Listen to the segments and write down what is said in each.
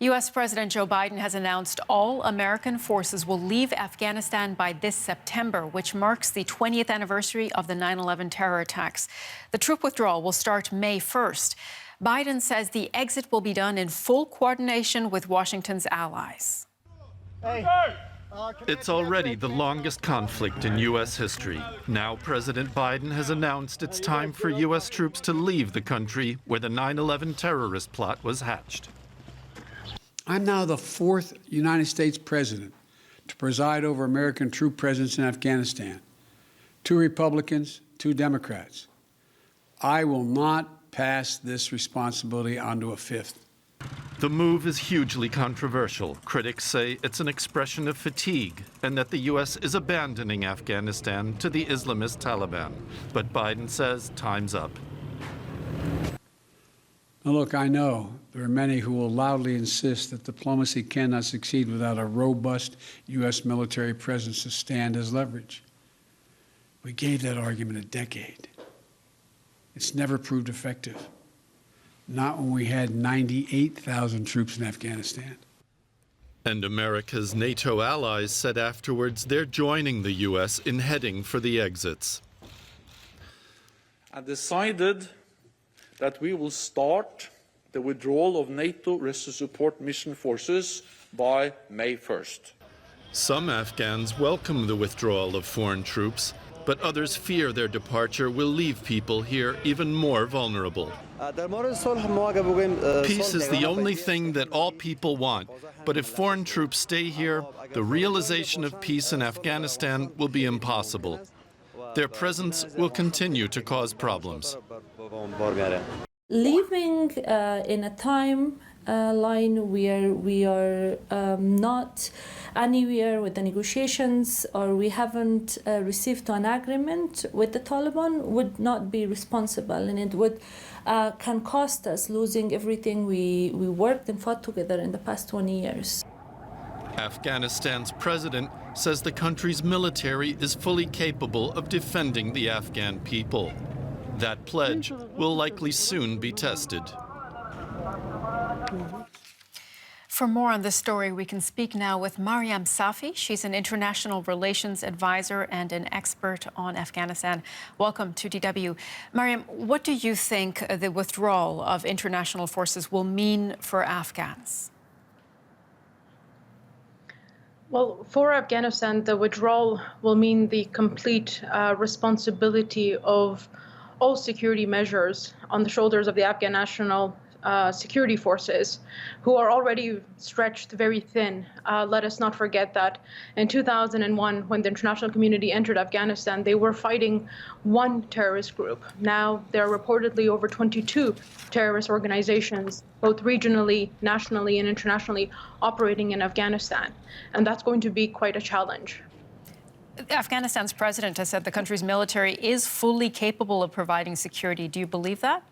U.S. President Joe Biden has announced all American forces will leave Afghanistan by this September, which marks the 20th anniversary of the 9/11 terror attacks. The troop withdrawal will start May 1st. Biden says the exit will be done in full coordination with Washington's allies. It's already the longest conflict in U.S. history. Now President Biden has announced it's time for U.S. troops to leave the country where the 9/11 terrorist plot was hatched. I'm now the fourth United States president to preside over American troop presence in Afghanistan. 2 Republicans, 2 Democrats. I will not pass this responsibility on to a fifth. The move is hugely controversial. Critics say it's an expression of fatigue and that the U.S. is abandoning Afghanistan to the Islamist Taliban. But Biden says time's up. Now look, I know there are many who will loudly insist that diplomacy cannot succeed without a robust U.S. military presence to stand as leverage. We gave that argument a decade. It's never proved effective. Not when we had 98,000 troops in Afghanistan. And America's NATO allies said afterwards they're joining the U.S. in heading for the exits. I decided that we will start the withdrawal of NATO rescue support mission forces by May 1st. Some Afghans welcome the withdrawal of foreign troops, but others fear their departure will leave people here even more vulnerable. Peace is the only thing that all people want, but if foreign troops stay here, the realization of peace in Afghanistan will be impossible. Their presence will continue to cause problems. Living in a timeline where we are not anywhere with the negotiations or we haven't received an agreement with the Taliban would not be responsible, and it would can cost us losing everything we worked and fought together in the past 20 years. Afghanistan's president says the country's military is fully capable of defending the Afghan people. That pledge will likely soon be tested. For more on this story, we can speak now with Mariam Safi. She's an international relations advisor and an expert on Afghanistan. Welcome to DW. Mariam, what do you think the withdrawal of international forces will mean for Afghans? Well, for Afghanistan, the withdrawal will mean the complete responsibility of all security measures on the shoulders of the Afghan national security forces, who are already stretched very thin. Let us not forget that in 2001, when the international community entered Afghanistan, they were fighting one terrorist group. Now there are reportedly over 22 terrorist organizations, both regionally, nationally, and internationally, operating in Afghanistan. And that's going to be quite a challenge. Afghanistan's president has said the country's military is fully capable of providing security. Do you believe that?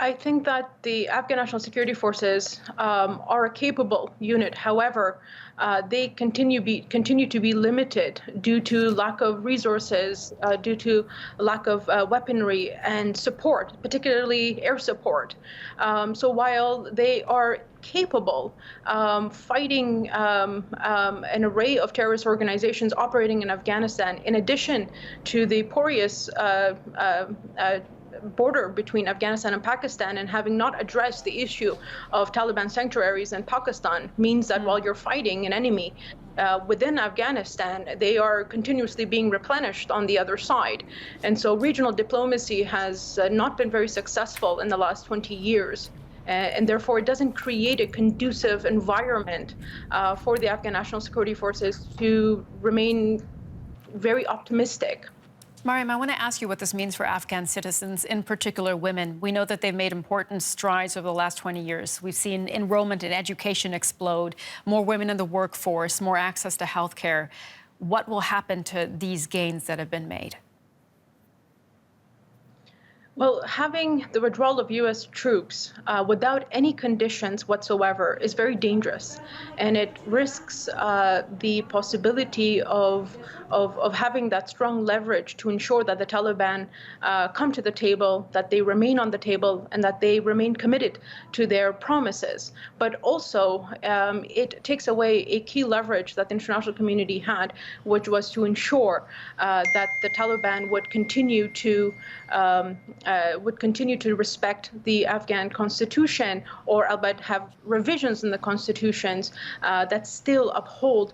I think that the Afghan National Security Forces are a capable unit. However, they continue to be limited due to lack of resources, due to lack of weaponry and support, particularly air support. So while they are capable fighting an array of terrorist organizations operating in Afghanistan, in addition to the porous border between Afghanistan and Pakistan, and having not addressed the issue of Taliban sanctuaries in Pakistan, means that while you're fighting an enemy within Afghanistan, they are continuously being replenished on the other side. And so regional diplomacy has not been very successful in the last 20 years. And therefore, it doesn't create a conducive environment for the Afghan National Security Forces to remain very optimistic. Mariam, I want to ask you what this means for Afghan citizens, in particular women. We know that they've made important strides over the last 20 years. We've seen enrollment in education explode, more women in the workforce, more access to health care. What will happen to these gains that have been made? Well, having the withdrawal of U.S. troops without any conditions whatsoever is very dangerous, and it risks the possibility of having that strong leverage to ensure that the Taliban come to the table, that they remain on the table, and that they remain committed to their promises. But also, it takes away a key leverage that the international community had, which was to ensure that the Taliban would continue to respect the Afghan constitution, or albeit have revisions in the constitutions that still uphold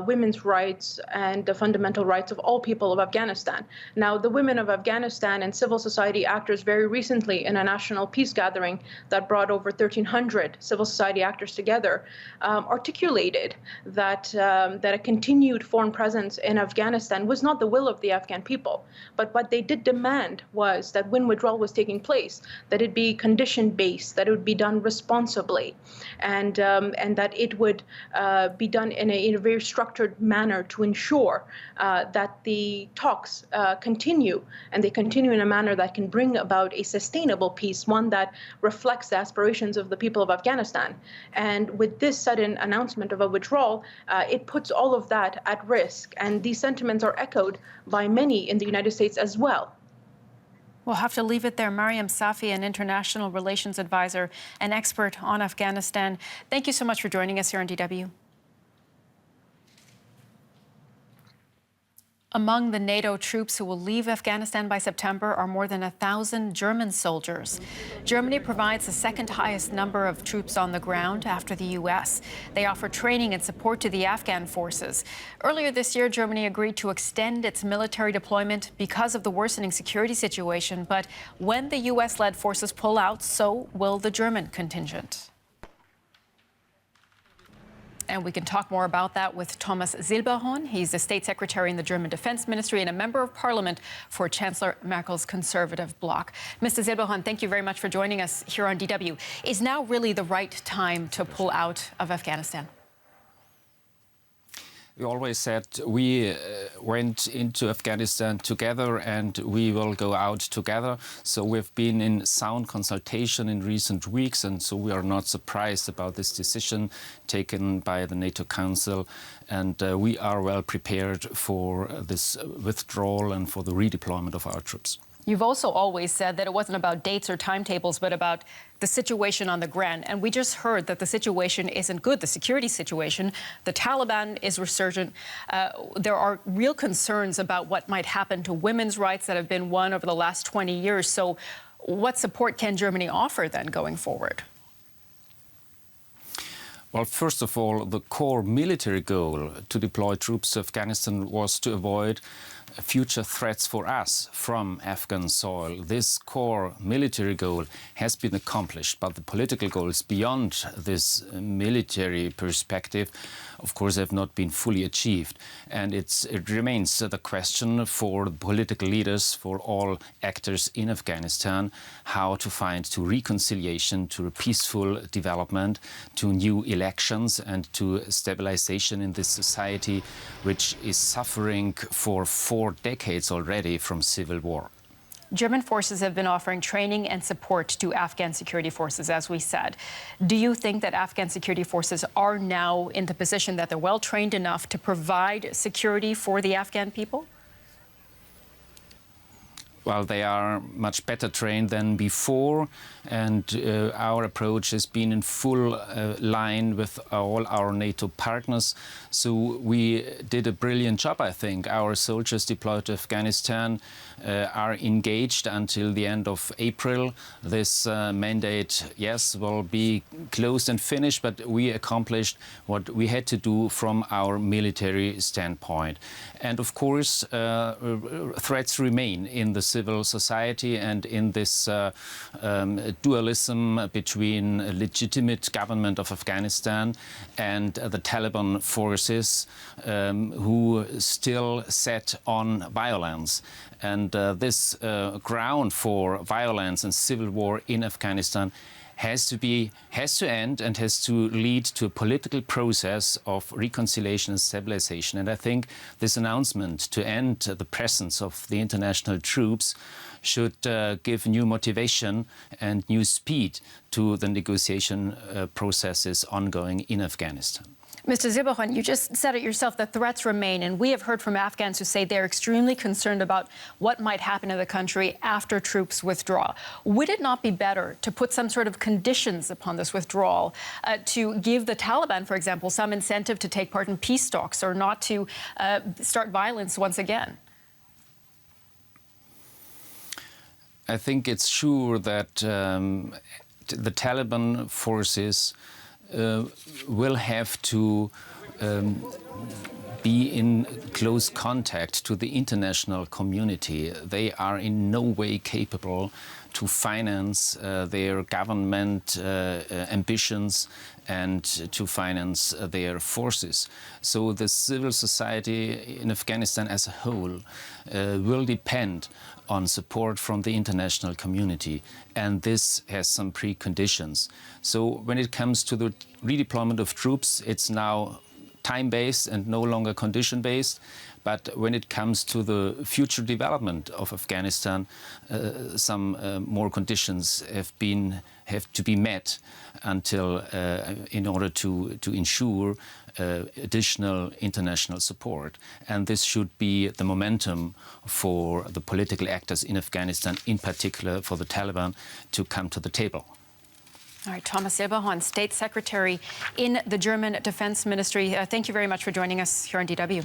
women's rights and the fundamental rights of all people of Afghanistan. Now, the women of Afghanistan and civil society actors very recently in a national peace gathering that brought over 1,300 civil society actors together articulated that a continued foreign presence in Afghanistan was not the will of the Afghan people, but what they did demand was that when withdrawal was taking place, that it be condition-based, that it would be done responsibly, and that it would be done in a very structured manner to ensure that the talks continue, and they continue in a manner that can bring about a sustainable peace, one that reflects the aspirations of the people of Afghanistan. And with this sudden announcement of a withdrawal, it puts all of that at risk, and these sentiments are echoed by many in the United States as well. We'll have to leave it there. Mariam Safi, an international relations advisor and expert on Afghanistan. Thank you so much for joining us here on DW. Among the NATO troops who will leave Afghanistan by September are more than 1,000 German soldiers. Germany provides the second highest number of troops on the ground after the U.S. They offer training and support to the Afghan forces. Earlier this year, Germany agreed to extend its military deployment because of the worsening security situation. But when the U.S.-led forces pull out, so will the German contingent. And we can talk more about that with Thomas Silberhorn. He's the state secretary in the German Defense Ministry and a member of parliament for Chancellor Merkel's conservative bloc. Mr. Silberhorn, thank you very much for joining us here on DW. Is now really the right time to pull out of Afghanistan? We always said we went into Afghanistan together and we will go out together. So we've been in sound consultation in recent weeks, and so we are not surprised about this decision taken by the NATO Council. And we are well prepared for this withdrawal and for the redeployment of our troops. You've also always said that it wasn't about dates or timetables, but about the situation on the ground. And we just heard that the situation isn't good, the security situation. The Taliban is resurgent. There are real concerns about what might happen to women's rights that have been won over the last 20 years. So what support can Germany offer then going forward? Well, first of all, the core military goal to deploy troops to Afghanistan was to avoid future threats for us from Afghan soil. This core military goal has been accomplished, but the political goals beyond this military perspective, of course, have not been fully achieved. And it remains the question for political leaders, for all actors in Afghanistan, how to find to reconciliation, to a peaceful development, to new elections, and to stabilization in this society, which is suffering for 4 decades already from civil war. German forces have been offering training and support to Afghan security forces, as we said. Do you think that Afghan security forces are now in the position that they're well trained enough to provide security for the Afghan people? Well, they are much better trained than before, and our approach has been in full line with all our NATO partners. So we did a brilliant job, I think. Our soldiers deployed to Afghanistan are engaged until the end of April. This mandate, yes, will be closed and finished, but we accomplished what we had to do from our military standpoint. And of course, threats remain in the civil society and in this dualism between a legitimate government of Afghanistan and the Taliban forces who still set on violence. And this ground for violence and civil war in Afghanistan has to end and has to lead to a political process of reconciliation and stabilization. And I think this announcement to end the presence of the international troops should give new motivation and new speed to the negotiation processes ongoing in Afghanistan. Mr. Silberhorn, you just said it yourself, that threats remain, and we have heard from Afghans who say they're extremely concerned about what might happen in the country after troops withdraw. Would it not be better to put some sort of conditions upon this withdrawal, to give the Taliban, for example, some incentive to take part in peace talks or not to start violence once again? I think it's sure that the Taliban forces will have to be in close contact to the international community. They are in no way capable to finance their government ambitions and to finance their forces. So the civil society in Afghanistan as a whole will depend on support from the international community, and this has some preconditions. So when it comes to the redeployment of troops, it's now time-based and no longer condition-based. But when it comes to the future development of Afghanistan, some more conditions have to be met until, in order to ensure additional international support. And this should be the momentum for the political actors in Afghanistan, in particular for the Taliban, to come to the table. All right, Thomas Silberhorn, State Secretary in the German Defense Ministry. Thank you very much for joining us here on DW.